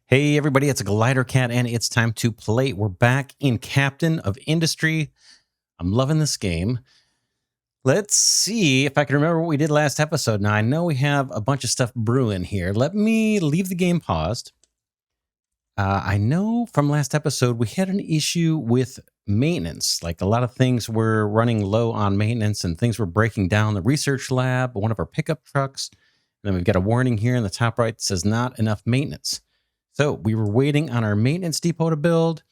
Hey everybody, it's Glidercat and it's time to play. We're back in Captain of Industry. I'm loving this game. Let's see if I can remember what we did last episode. Now I know we have a bunch of stuff brewing here. Let me leave the game paused. I know from last episode we had an issue with maintenance. Like a lot of things were running low on maintenance and things were breaking down. The research lab, one of our pickup trucks. And then we've got a warning here in the top right that says not enough maintenance. So we were waiting on our maintenance depot to build.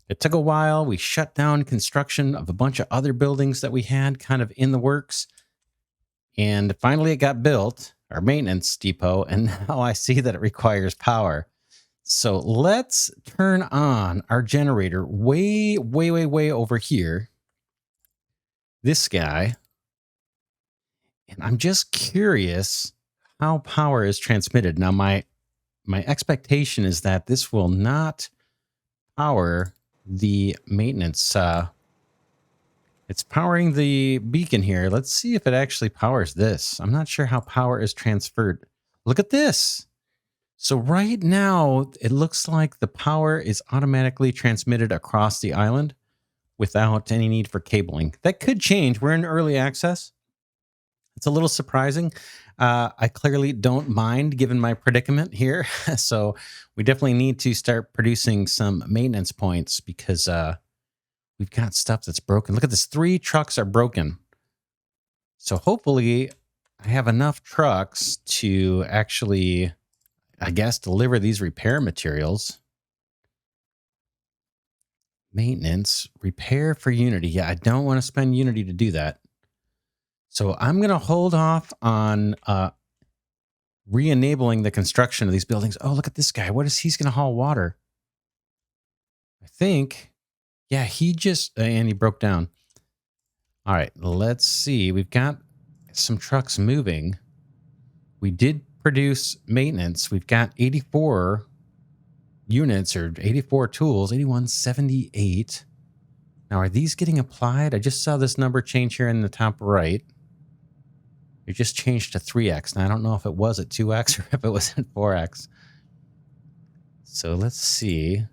It took a while. We shut down construction of a bunch of other buildings that we had kind of in the works. And finally it got built, our maintenance depot, and now I see that it requires power. So let's turn on our generator way over here. This guy. And I'm just curious how power is transmitted. Now my expectation is that this will not power the maintenance. It's powering the beacon here. Let's see if it actually powers this. I'm not sure how power is transferred. Look at this. So right now, it looks like the power is automatically transmitted across the island without any need for cabling. That could change. We're in early access. It's a little surprising. I clearly don't mind given my predicament here. So we definitely need to start producing some maintenance points because we've got stuff that's broken. Look at this. 3 trucks are broken. So hopefully I have enough trucks to actually, I guess, deliver these repair materials. Maintenance, repair for Unity. Yeah, I don't want to spend Unity to do that. So I'm going to hold off on re-enabling the construction of these buildings. Oh, look at this guy. What is he's going to haul water? I think, yeah, he just, and he broke down. All right, let's see. We've got some trucks moving. We did produce maintenance. We've got 84 units or 84 tools, 8178. Now, are these getting applied? I just saw this number change here in the top right. It just changed to 3x. Now, I don't know if it was at 2x or if it was at 4x. So let's see.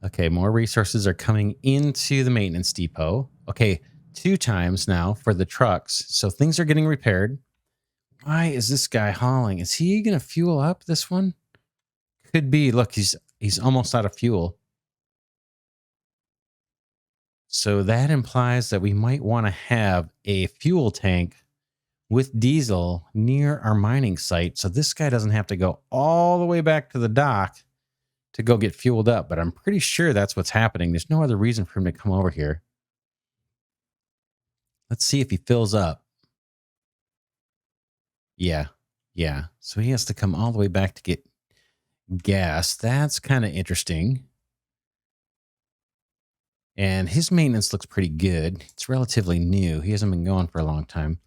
Okay, more resources are coming into the maintenance depot. Okay, 2 times now for the trucks. So things are getting repaired. Why is this guy hauling? Is he going to fuel up this one? Could be. Look, he's almost out of fuel. So that implies that we might want to have a fuel tank with diesel near our mining site. So this guy doesn't have to go all the way back to the dock to go get fueled up. But I'm pretty sure that's what's happening. There's no other reason for him to come over here. Let's see if he fills up. Yeah. So he has to come all the way back to get gas. That's kind of interesting. And his maintenance looks pretty good. It's relatively new. He hasn't been going for a long time.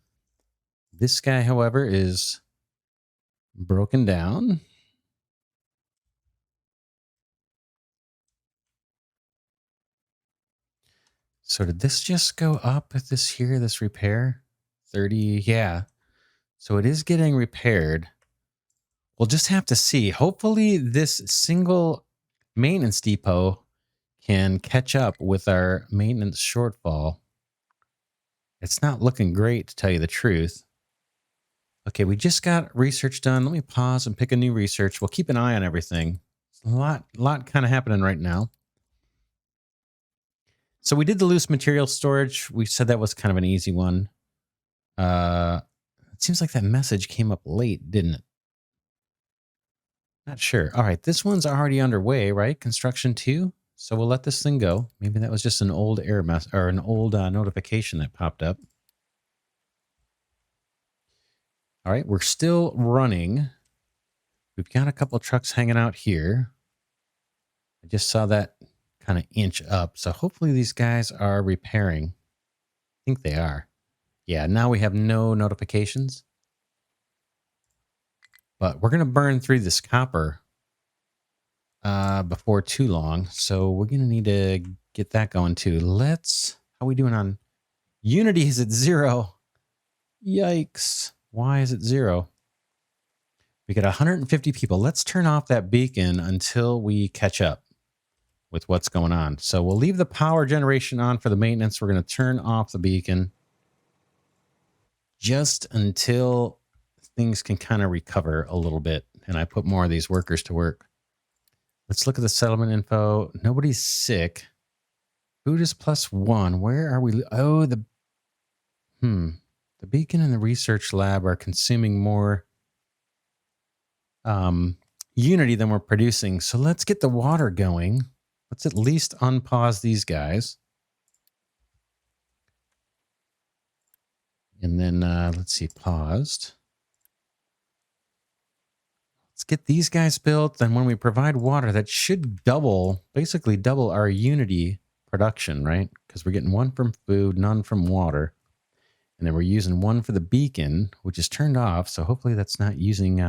This guy, however, is broken down. So did this just go up with this repair? 30, yeah. So it is getting repaired. We'll just have to see. Hopefully this single maintenance depot can catch up with our maintenance shortfall. It's not looking great, to tell you the truth. Okay, we just got research done. Let me pause and pick a new research. We'll keep an eye on everything. There's a lot kind of happening right now. So we did the loose material storage. We said that was kind of an easy one. It seems like that message came up late, didn't it? Not sure. All right, this one's already underway, right? Construction 2. So we'll let this thing go. Maybe that was just an old error message or an old notification that popped up. All right, we're still running. We've got a couple of trucks hanging out here. I just saw that kind of inch up. So hopefully these guys are repairing. I think they are. Yeah, now we have no notifications. But we're going to burn through this copper before too long. So we're going to need to get that going too. How are we doing on Unity? Is at 0. Yikes. Why is it 0? We got 150 people. Let's turn off that beacon until we catch up with what's going on. So we'll leave the power generation on for the maintenance. We're going to turn off the beacon just until things can kind of recover a little bit. And I put more of these workers to work. Let's look at the settlement info. Nobody's sick. Food is +1. Where are we? Oh, the beacon and the research lab are consuming more unity than we're producing. So let's get the water going. Let's at least unpause these guys. And then let's see, paused. Let's get these guys built. Then when we provide water, that should basically double our unity production, right? Because we're getting 1 from food, none from water. And then we're using 1 for the beacon, which is turned off. So hopefully that's not using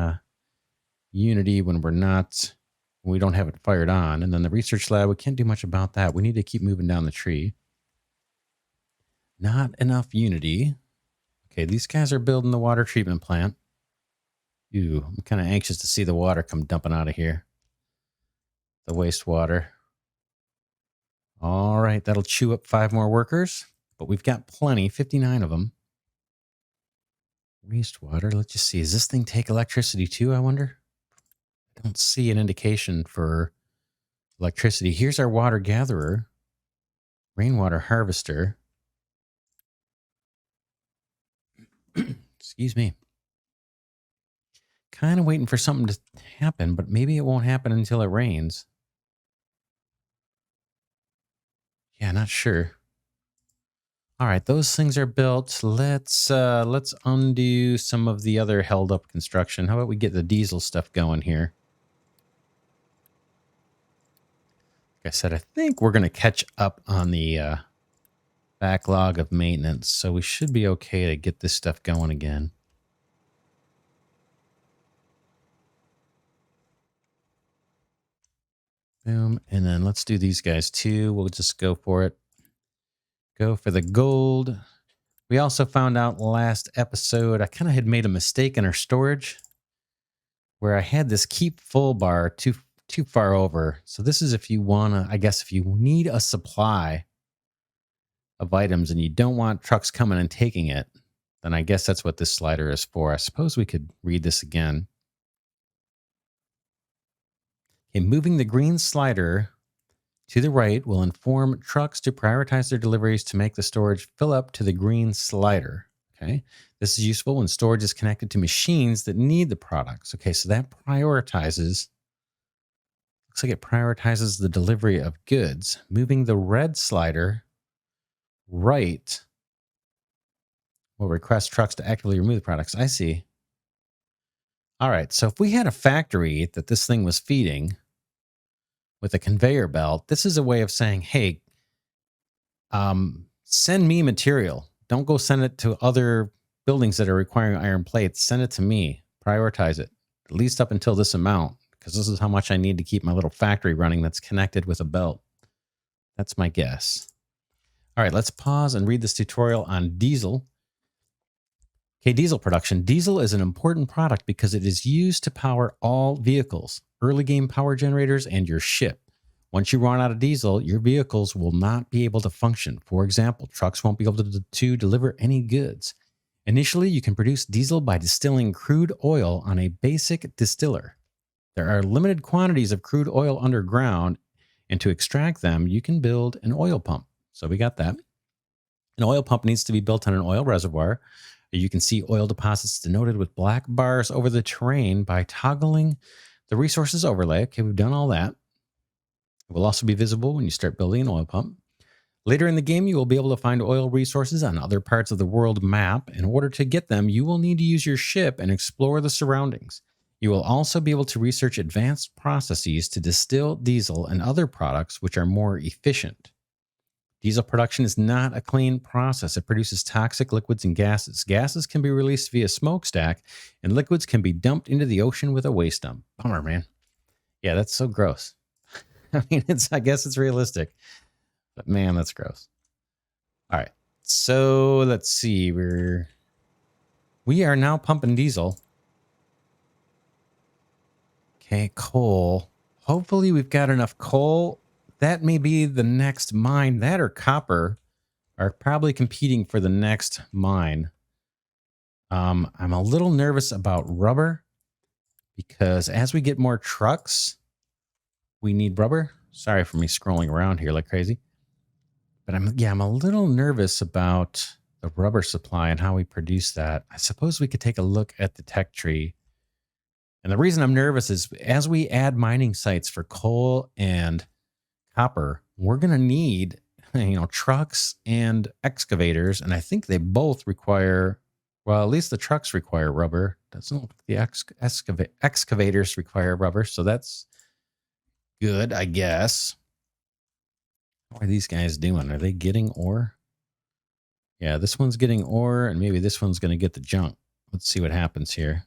unity when we don't have it fired on. And then the research lab, we can't do much about that. We need to keep moving down the tree. Not enough unity. Okay, these guys are building the water treatment plant. Ooh, I'm kind of anxious to see the water come dumping out of here. The wastewater. All right, that'll chew up 5 more workers, but we've got plenty, 59 of them. Wastewater, let's just see. Does this thing take electricity too, I wonder? I don't see an indication for electricity. Here's our water gatherer. Rainwater harvester. Excuse me. Kind of waiting for something to happen, but maybe it won't happen until it rains. Yeah, not sure. All right, those things are built. Let's undo some of the other held up construction. How about we get the diesel stuff going here? Like I said, I think we're going to catch up on the backlog of maintenance, so we should be okay to get this stuff going again. Boom, and then let's do these guys too. We'll just go for it. Go for the gold. We also found out last episode, I kind of had made a mistake in our storage where I had this keep full bar too far over. So this is if you want to, I guess if you need a supply of items and you don't want trucks coming and taking it, then I guess that's what this slider is for. I suppose we could read this again. Okay, moving the green slider to the right will inform trucks to prioritize their deliveries to make the storage fill up to the green slider. Okay, this is useful when storage is connected to machines that need the products. Okay, so that prioritizes, looks like it prioritizes the delivery of goods. Moving the red slider right will request trucks to actively remove the products. I see. All right, so if we had a factory that this thing was feeding with a conveyor belt, this is a way of saying, hey, send me material. Don't go send it to other buildings that are requiring iron plates. Send it to me. Prioritize it, at least up until this amount, because this is how much I need to keep my little factory running that's connected with a belt. That's my guess. All right, let's pause and read this tutorial on diesel. Okay, diesel production. Diesel is an important product because it is used to power all vehicles, early game power generators, and your ship. Once you run out of diesel, your vehicles will not be able to function. For example, trucks won't be able to deliver any goods. Initially, you can produce diesel by distilling crude oil on a basic distiller. There are limited quantities of crude oil underground, and to extract them, you can build an oil pump. So we got that. An oil pump needs to be built on an oil reservoir. You can see oil deposits denoted with black bars over the terrain by toggling the resources overlay. Okay, we've done all that. It will also be visible when you start building an oil pump. Later in the game, you will be able to find oil resources on other parts of the world map. In order to get them, you will need to use your ship and explore the surroundings. You will also be able to research advanced processes to distill diesel and other products which are more efficient. Diesel production is not a clean process. It produces toxic liquids and gases. Gases can be released via smokestack, and liquids can be dumped into the ocean with a waste dump. Bummer, man. Yeah, that's so gross. I mean, I guess it's realistic, but man, that's gross. All right, so let's see. We are now pumping diesel. Okay, coal. Hopefully we've got enough coal. That may be the next mine. That or copper are probably competing for the next mine. I'm a little nervous about rubber because as we get more trucks, we need rubber. Sorry for me scrolling around here like crazy. But I'm a little nervous about the rubber supply and how we produce that. I suppose we could take a look at the tech tree. And the reason I'm nervous is as we add mining sites for coal and copper, we're going to need, trucks and excavators. And I think they both require, well, at least the trucks require rubber. Doesn't look like the excavators require rubber. So that's good, I guess. What are these guys doing? Are they getting ore? Yeah, this one's getting ore, and maybe this one's going to get the junk. Let's see what happens here.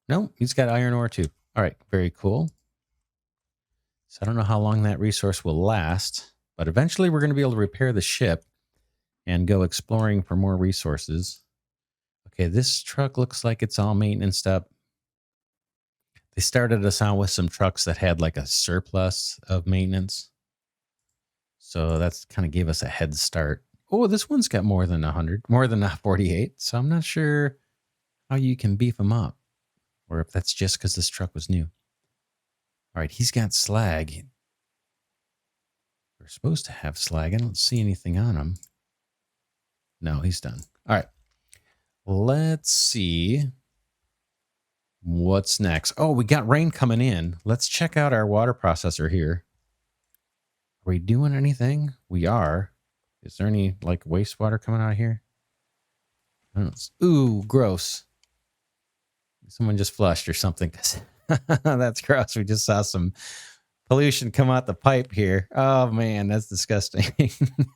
No, he's got iron ore too. All right, very cool. So I don't know how long that resource will last, but eventually we're going to be able to repair the ship and go exploring for more resources. Okay, this truck looks like it's all maintenance up. They started us out with some trucks that had like a surplus of maintenance. So that's kind of gave us a head start. Oh, this one's got more than 100, more than 48. So I'm not sure how you can beef them up or if that's just because this truck was new. All right, he's got slag. We're supposed to have slag. I don't see anything on him. No, he's done. All right. Let's see what's next. Oh, we got rain coming in. Let's check out our water processor here. Are we doing anything? We are. Is there any like wastewater coming out of here? I don't know. Ooh, gross. Someone just flushed or something. That's gross. We just saw some pollution come out the pipe here. Oh man, that's disgusting.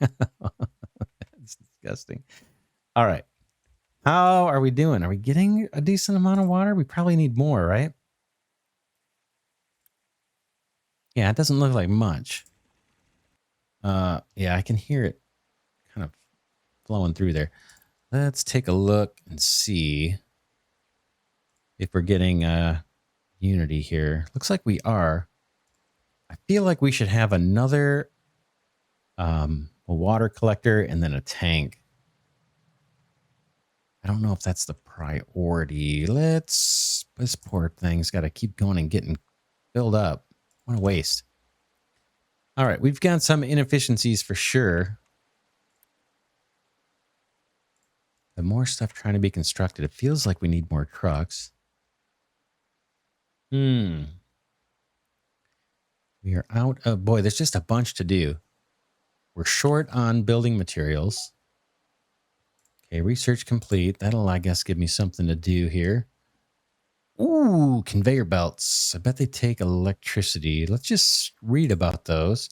That's disgusting. All right. How are we doing? Are we getting a decent amount of water? We probably need more, right? Yeah, it doesn't look like much. Yeah, I can hear it kind of flowing through there. Let's take a look and see if we're getting unity here. Looks like we are. I feel like we should have another a water collector and then a tank. I don't know if that's the priority. This poor thing's got to keep going and getting filled up. What a waste. All right, we've got some inefficiencies for sure. The more stuff trying to be constructed, it feels like we need more trucks. We are out of... Boy, there's just a bunch to do. We're short on building materials. Okay, research complete. That'll, I guess, give me something to do here. Ooh, conveyor belts. I bet they take electricity. Let's just read about those.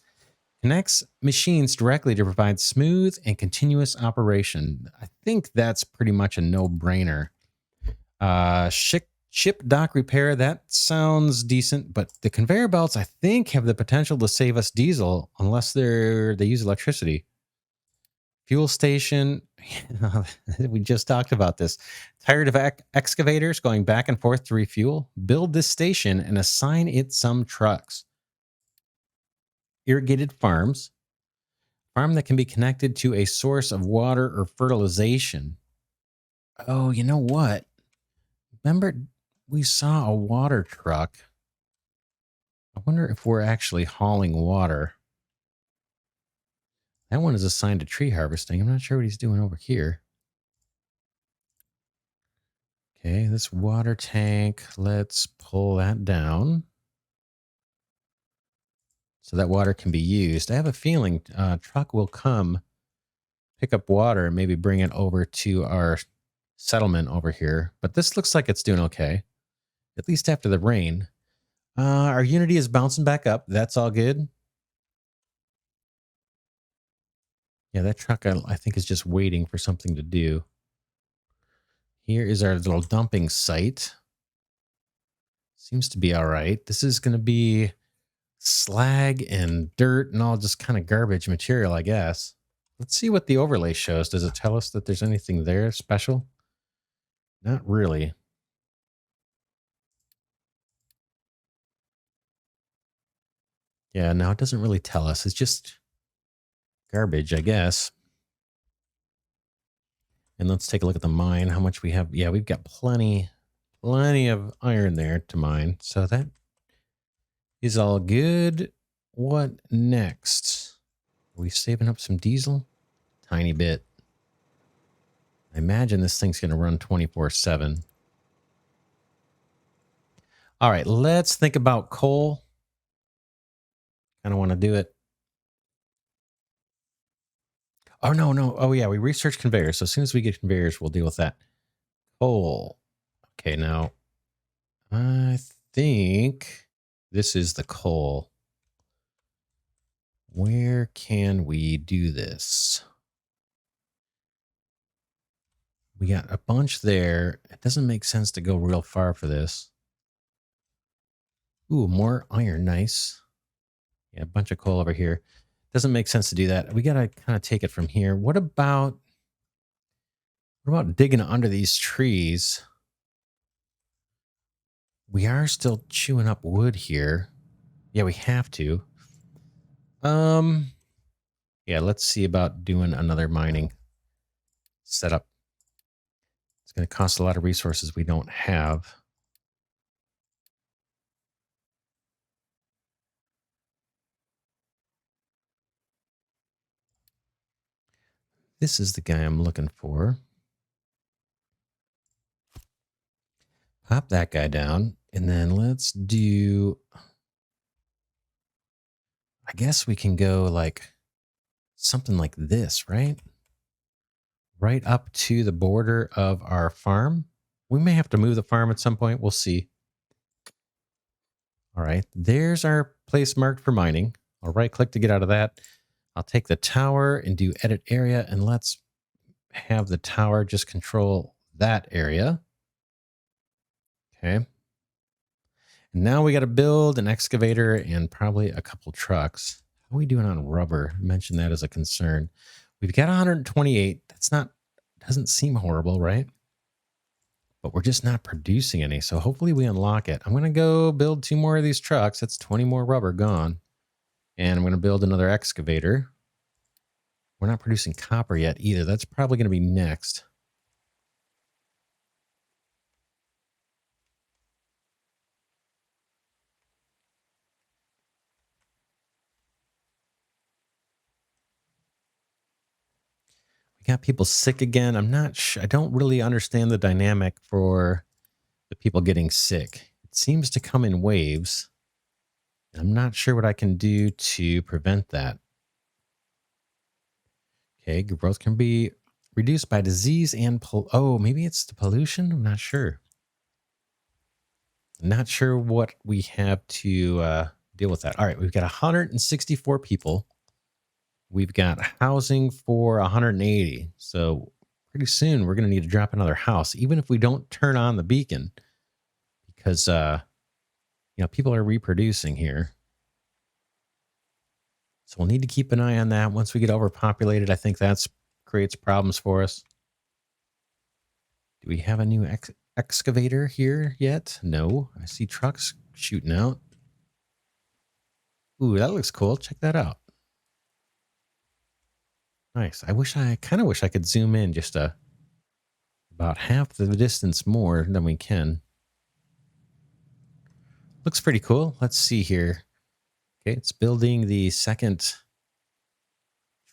Connects machines directly to provide smooth and continuous operation. I think that's pretty much a no-brainer. Ship dock repair. That sounds decent, but the conveyor belts, I think, have the potential to save us diesel unless they use electricity. Fuel station. We just talked about this. Tired of excavators going back and forth to refuel? Build this station and assign it some trucks. Irrigated farms. Farm that can be connected to a source of water or fertilization. Oh, you know what? Remember, we saw a water truck. I wonder if we're actually hauling water. That one is assigned to tree harvesting. I'm not sure what he's doing over here. Okay, this water tank, let's pull that down so that water can be used. I have a feeling a truck will come pick up water and maybe bring it over to our settlement over here. But this looks like it's doing okay, at least after the rain. Our Unity is bouncing back up. That's all good. Yeah, that truck, I think, is just waiting for something to do. Here is our little dumping site. Seems to be all right. This is going to be slag and dirt and all just kind of garbage material, I guess. Let's see what the overlay shows. Does it tell us that there's anything there special? Not really. Yeah, no, it doesn't really tell us. It's just garbage, I guess. And let's take a look at the mine, how much we have. Yeah, we've got plenty of iron there to mine. So that is all good. What next? Are we saving up some diesel? Tiny bit. I imagine this thing's going to run 24/7. All right, let's think about coal. I don't want to do it. Oh, no, no. Oh, yeah, we researched conveyors. So as soon as we get conveyors, we'll deal with that. Coal. Okay, now I think this is the coal. Where can we do this? We got a bunch there. It doesn't make sense to go real far for this. Ooh, more iron. Nice. Yeah, a bunch of coal over here. Doesn't make sense to do that. We got to kind of take it from here. What about digging under these trees? We are still chewing up wood here. Yeah, we have to. Yeah, let's see about doing another mining setup. It's going to cost a lot of resources we don't have. This is the guy I'm looking for. Pop that guy down. And then let's do... I guess we can go like something like this, right? Right up to the border of our farm. We may have to move the farm at some point. We'll see. All right. There's our place marked for mining. I'll right click to get out of that. I'll take the tower and do edit area. And let's have the tower just control that area. Okay. And now we got to build an excavator and probably a couple trucks. How are we doing on rubber? I mentioned that as a concern. We've got 128. Doesn't seem horrible, right? But we're just not producing any. So hopefully we unlock it. I'm going to go build 2 more of these trucks. That's 20 more rubber gone. And I'm going to build another excavator. We're not producing copper yet either. That's probably going to be next. We got people sick again. I'm not sure. I don't really understand the dynamic for the people getting sick. It seems to come in waves. I'm not sure what I can do to prevent that. Okay, growth can be reduced by disease and oh, maybe it's the pollution. I'm not sure. Not sure what we have to deal with that. All right, we've got 164 people. We've got housing for 180. So pretty soon we're going to need to drop another house, even if we don't turn on the beacon, because people are reproducing here. So we'll need to keep an eye on that. Once we get overpopulated, I think that creates problems for us. Do we have a new excavator here yet? No. I see trucks shooting out. Ooh, that looks cool. Check that out. Nice. I kind of wish I could zoom in just about half the distance more than we can. Looks pretty cool. Let's see here. Okay, it's building the second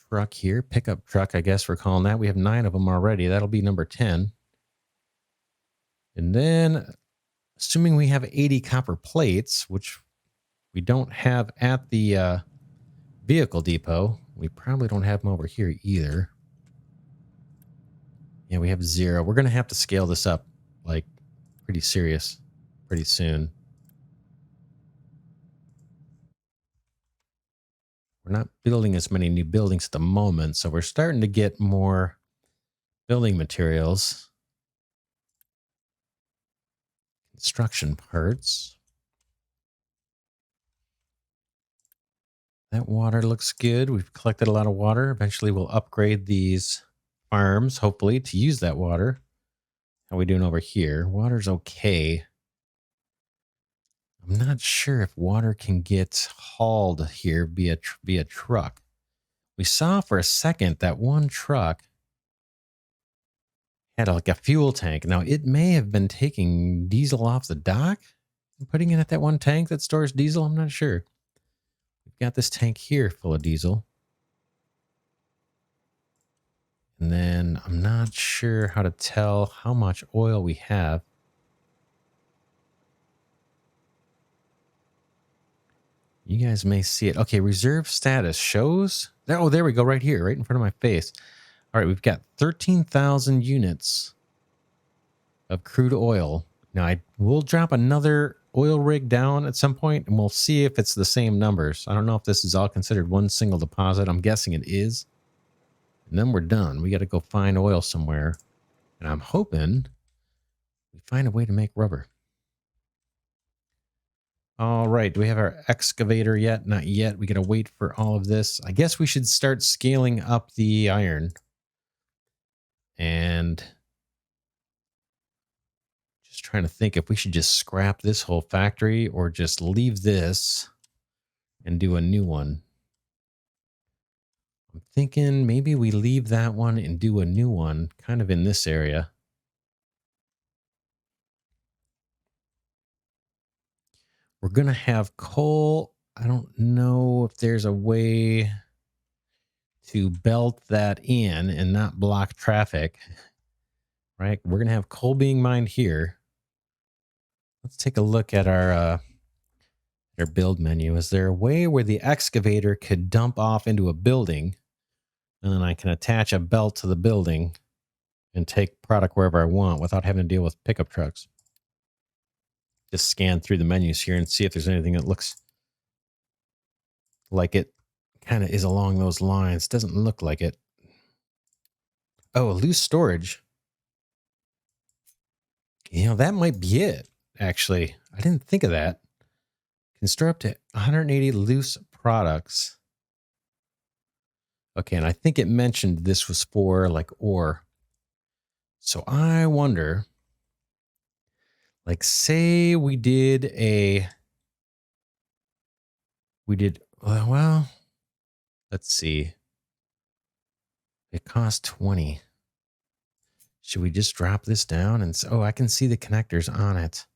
truck here. Pickup truck, I guess we're calling that. We have 9 of them already. That'll be number 10. And then, assuming we have 80 copper plates, which we don't have at the vehicle depot, we probably don't have them over here either. Yeah, we have 0. We're going to have to scale this up, like, pretty serious, pretty soon. We're not building as many new buildings at the moment, so we're starting to get more building materials. Construction parts. That water looks good. We've collected a lot of water. Eventually we'll upgrade these farms, hopefully, to use that water. How we doing over here? Water's okay. I'm not sure if water can get hauled here via truck. We saw for a second that one truck had like a fuel tank. Now, it may have been taking diesel off the dock and putting it at that one tank that stores diesel. I'm not sure. We've got this tank here full of diesel. And then I'm not sure how to tell how much oil we have. You guys may see it. Okay, reserve status shows. Oh, there we go, right here, right in front of my face. All right, we've got 13,000 units of crude oil. Now, I will drop another oil rig down at some point, and we'll see if it's the same numbers. I don't know if this is all considered one single deposit. I'm guessing it is. And then we're done. We got to go find oil somewhere. And I'm hoping we find a way to make rubber. All right. Do we have our excavator yet? Not yet. We got to wait for all of this. I guess we should start scaling up the iron. And just trying to think if we should just scrap this whole factory or just leave this and do a new one. I'm thinking maybe we leave that one and do a new one kind of in this area. We're going to have coal. I don't know if there's a way to belt that in and not block traffic, right? We're going to have coal being mined here. Let's take a look at our build menu. Is there a way where the excavator could dump off into a building and then I can attach a belt to the building and take product wherever I want without having to deal with pickup trucks? Just scan through the menus here and see if there's anything that looks like it kind of is along those lines. Doesn't look like it. Oh, loose storage. You know, that might be it, actually. I didn't think of that. Can store up to 180 loose products. Okay, and I think it mentioned this was for like ore. So I wonder, like, say we did well, let's see. It cost 20. Should we just drop this down and oh, I can see the connectors on it.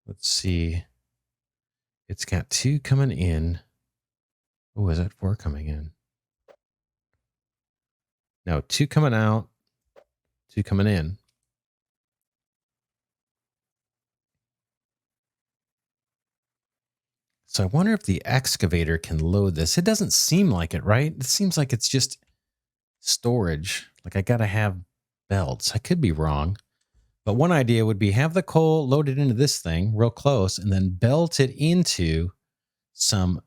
Let's see. It's got 2 coming in. Oh, is that 4 coming in? No, 2 coming out, 2 coming in. So I wonder if the excavator can load this. It doesn't seem like it, right? It seems like it's just storage. Like I got to have belts. I could be wrong. But one idea would be have the coal loaded into this thing real close and then belt it into some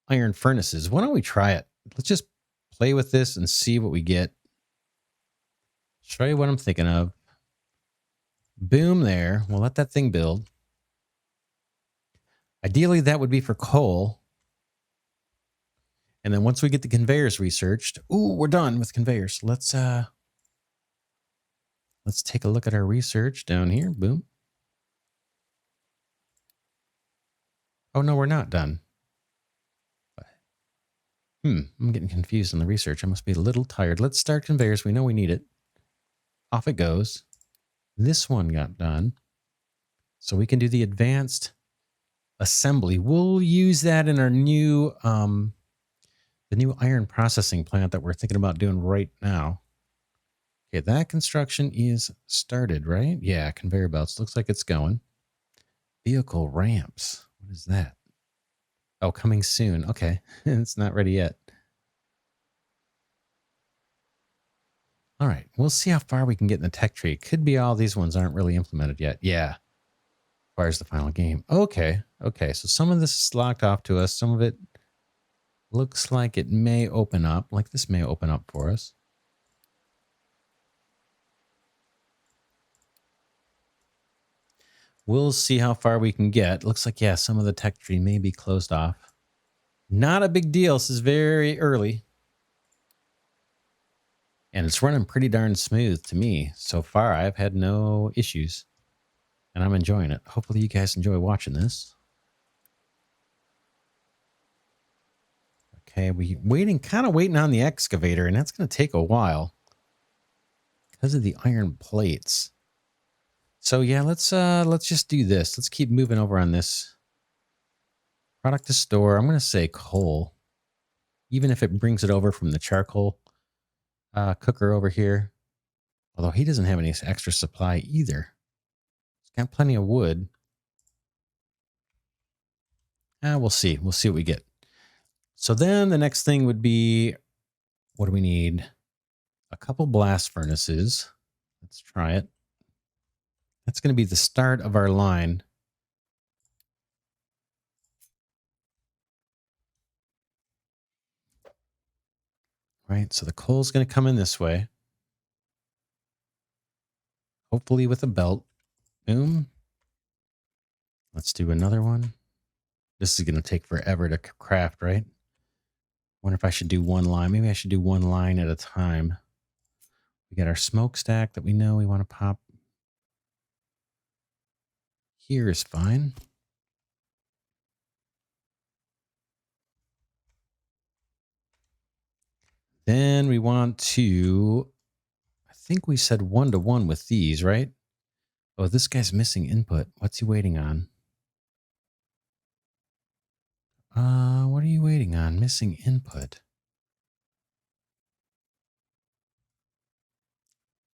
iron furnaces. Why don't we try it? Let's just play with this and see what we get. Show you what I'm thinking of. Boom there. We'll let that thing build. Ideally, that would be for coal. And then once we get the conveyors researched, ooh, we're done with conveyors. Let's take a look at our research down here. Boom. Oh, no, we're not done. I'm getting confused on the research. I must be a little tired. Let's start conveyors. We know we need it. Off it goes. This one got done. So we can do the advanced assembly. We'll use that in our new, the new iron processing plant that we're thinking about doing right now. Okay, that construction is started, right? Yeah, conveyor belts. Looks like it's going. Vehicle ramps. What is that? Oh, coming soon. Okay, it's not ready yet. All right, we'll see how far we can get in the tech tree. Could be all these ones aren't really implemented yet. Yeah, as far as the final game. Okay, so some of this is locked off to us. Some of it looks like it may open up. Like this may open up for us. We'll see how far we can get. Looks like, yeah, some of the tech tree may be closed off. Not a big deal. This is very early. And it's running pretty darn smooth to me. So far, I've had no issues. And I'm enjoying it. Hopefully you guys enjoy watching this. Okay, kind of waiting on the excavator, and that's going to take a while because of the iron plates. So yeah, let's just do this. Let's keep moving over on this. Product to store. I'm going to say coal, even if it brings it over from the charcoal cooker over here. Although he doesn't have any extra supply either. He's got plenty of wood. We'll see. We'll see what we get. So then the next thing would be, what do we need? A couple blast furnaces. Let's try it. That's going to be the start of our line. Right, so the coal's going to come in this way. Hopefully with a belt. Boom. Let's do another one. This is going to take forever to craft, right? Wonder if I should do one line. Maybe I should do one line at a time. We got our smokestack that we know we want to pop. Here is fine. Then we want to, I think we said 1-to-1 with these, right? Oh, this guy's missing input. What's he waiting on? What are you waiting on? Missing input.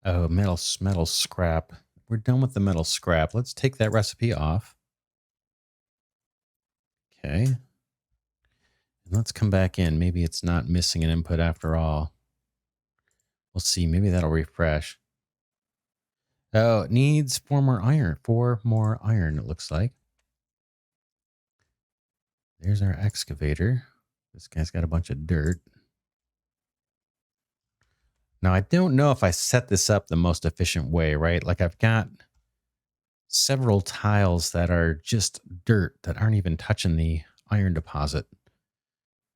Oh, metal scrap. We're done with the metal scrap. Let's take that recipe off. Okay. And let's come back in. Maybe it's not missing an input after all. We'll see. Maybe that'll refresh. Oh, it needs 4 more iron. 4 more iron, it looks like. There's our excavator. This guy's got a bunch of dirt. Now, I don't know if I set this up the most efficient way, right? Like I've got several tiles that are just dirt that aren't even touching the iron deposit.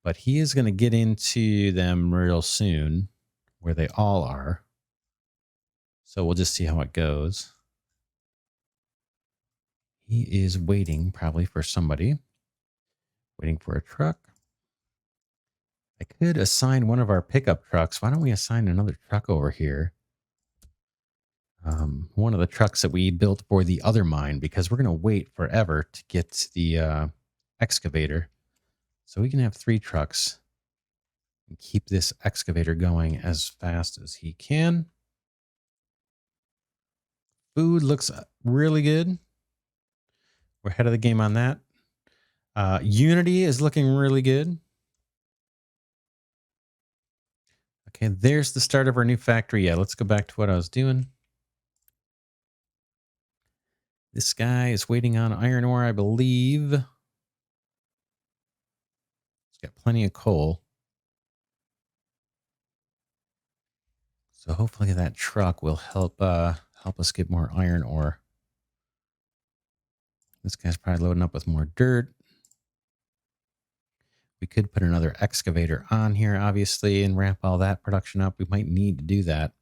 But he is going to get into them real soon, where they all are. So we'll just see how it goes. He is waiting probably for somebody. Waiting for a truck. I could assign one of our pickup trucks. Why don't we assign another truck over here? One of the trucks that we built for the other mine, because we're going to wait forever to get the excavator. So we can have 3 trucks and keep this excavator going as fast as he can. Food looks really good. We're ahead of the game on that. Unity is looking really good. Okay, there's the start of our new factory. Yeah, let's go back to what I was doing. This guy is waiting on iron ore, I believe. He's got plenty of coal. So hopefully that truck will help us get more iron ore. This guy's probably loading up with more dirt. We could put another excavator on here, obviously, and ramp all that production up. We might need to do that.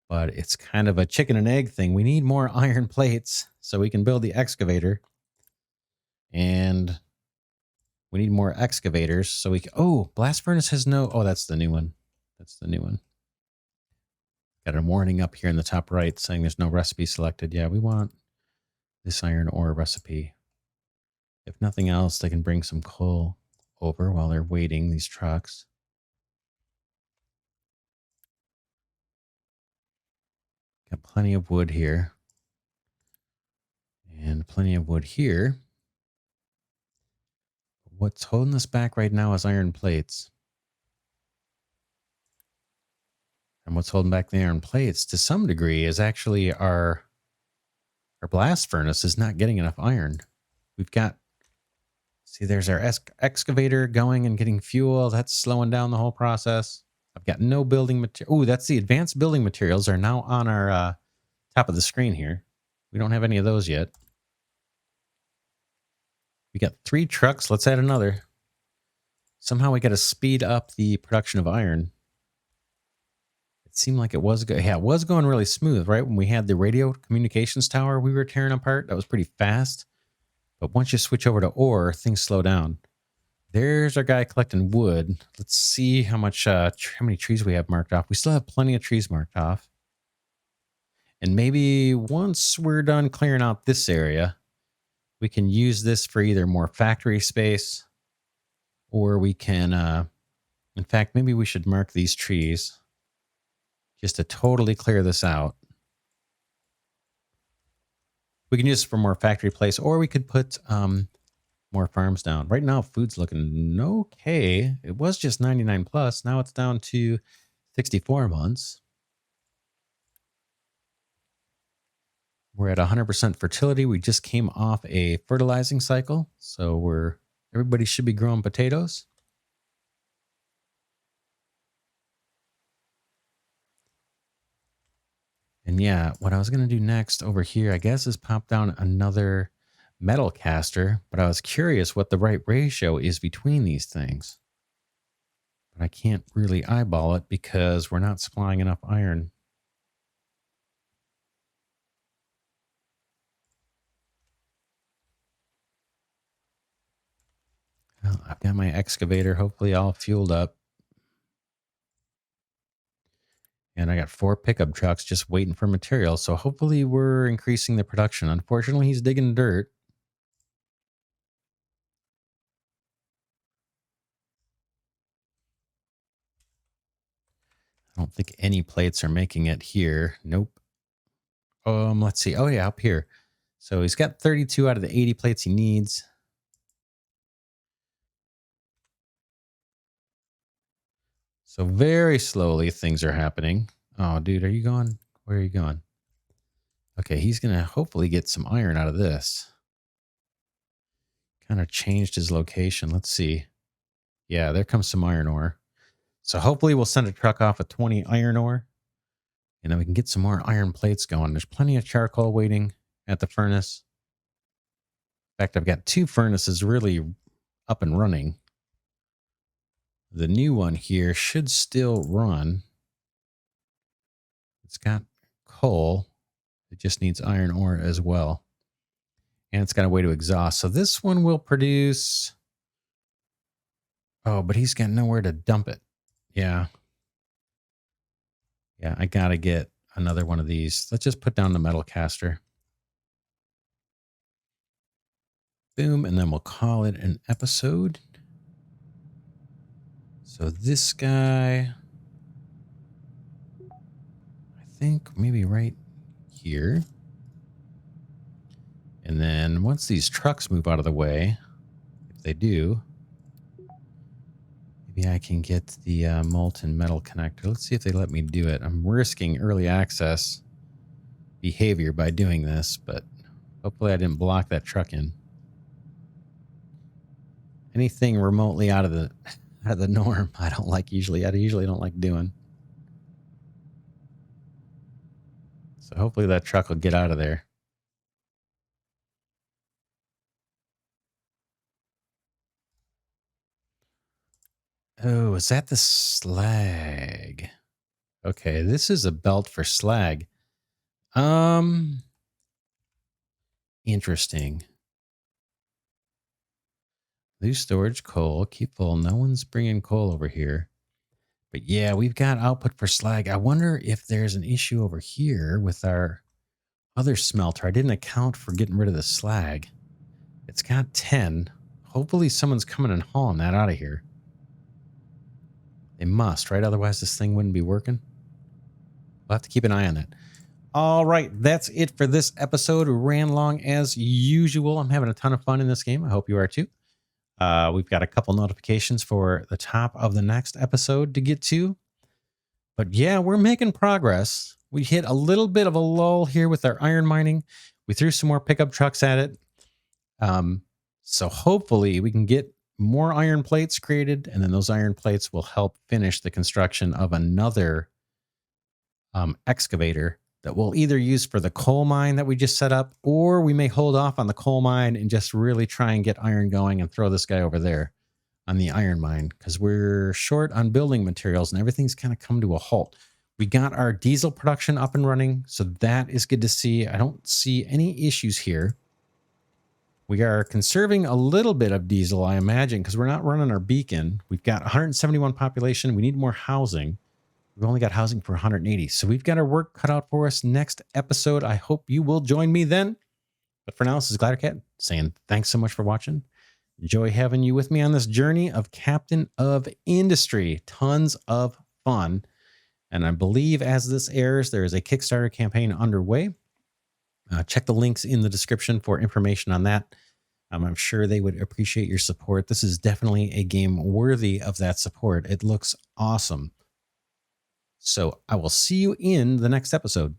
But it's kind of a chicken and egg thing. We need more iron plates so we can build the excavator. And we need more excavators so we can... Oh, blast furnace has no... Oh, that's the new one. That's the new one. Got a warning up here in the top right saying there's no recipe selected. Yeah, we want this iron ore recipe. If nothing else, they can bring some coal over while they're waiting, these trucks. Got plenty of wood here. And plenty of wood here. What's holding us back right now is iron plates. And what's holding back the iron plates to some degree is actually our blast furnace is not getting enough iron. We've got, see, there's our excavator going and getting fuel. That's slowing down the whole process. I've got no building material. Oh, that's the advanced building materials are now on our top of the screen here. We don't have any of those yet. We got 3 trucks. Let's add another. Somehow we got to speed up the production of iron. It seemed like it was good. Yeah, it was going really smooth, right? When we had the radio communications tower we were tearing apart, that was pretty fast. But once you switch over to ore, things slow down. There's our guy collecting wood. Let's see how many trees we have marked off. We still have plenty of trees marked off. And maybe once we're done clearing out this area, we can use this for either more factory space, or we can, in fact, maybe we should mark these trees just to totally clear this out. We can use it for more factory place, or we could put more farms down. Right now, food's looking okay. It was just 99 plus. Now it's down to 64 months. We're at 100% fertility. We just came off a fertilizing cycle, so everybody should be growing potatoes. And yeah, what I was going to do next over here, I guess, is pop down another metal caster, but I was curious what the right ratio is between these things. But I can't really eyeball it because we're not supplying enough iron. Well, I've got my excavator hopefully all fueled up. And I got 4 pickup trucks just waiting for material. So hopefully we're increasing the production. Unfortunately, he's digging dirt. I don't think any plates are making it here. Nope. Let's see. Oh, yeah, up here. So he's got 32 out of the 80 plates he needs. So very slowly things are happening. Oh, dude, are you going? Where are you going? Okay, he's going to hopefully get some iron out of this. Kind of changed his location. Let's see. Yeah, there comes some iron ore. So hopefully we'll send a truck off with 20 iron ore. And then we can get some more iron plates going. There's plenty of charcoal waiting at the furnace. In fact, I've got 2 furnaces really up and running. The new one here should still run. It's got coal. It just needs iron ore as well. And it's got a way to exhaust. So this one will produce... Oh, but he's got nowhere to dump it. Yeah. Yeah, I got to get another one of these. Let's just put down the metal caster. Boom, and then we'll call it an episode. So this guy, I think maybe right here. And then once these trucks move out of the way, if they do, maybe I can get the molten metal connector. Let's see if they let me do it. I'm risking early access behavior by doing this, but hopefully I didn't block that truck in. Anything remotely out of the norm, I don't like usually. I usually don't like doing. So hopefully that truck will get out of there. Oh, is that the slag? Okay, this is a belt for slag. Interesting. Loose storage coal. Keep full. No one's bringing coal over here. But yeah, we've got output for slag. I wonder if there's an issue over here with our other smelter. I didn't account for getting rid of the slag. It's got 10. Hopefully someone's coming and hauling that out of here. They must, right? Otherwise this thing wouldn't be working. We'll have to keep an eye on that. All right, that's it for this episode. We ran long as usual. I'm having a ton of fun in this game. I hope you are too. We've got a couple notifications for the top of the next episode to get to. But yeah, we're making progress. We hit a little bit of a lull here with our iron mining. We threw some more pickup trucks at it. So hopefully we can get more iron plates created, and then those iron plates will help finish the construction of another excavator that we'll either use for the coal mine that we just set up, or we may hold off on the coal mine and just really try and get iron going and throw this guy over there on the iron mine, because we're short on building materials and everything's kind of come to a halt. We got our diesel production up and running, so that is good to see. I don't see any issues here. We are conserving a little bit of diesel, I imagine, because we're not running our beacon. We've got 171 population. We need more housing. We've only got housing for 180. So we've got our work cut out for us. Next episode, I hope you will join me then. But for now, this is Glidercat saying thanks so much for watching. Enjoy having you with me on this journey of Captain of Industry. Tons of fun. And I believe as this airs, there is a Kickstarter campaign underway. Check the links in the description for information on that. I'm sure they would appreciate your support. This is definitely a game worthy of that support. It looks awesome. So I will see you in the next episode.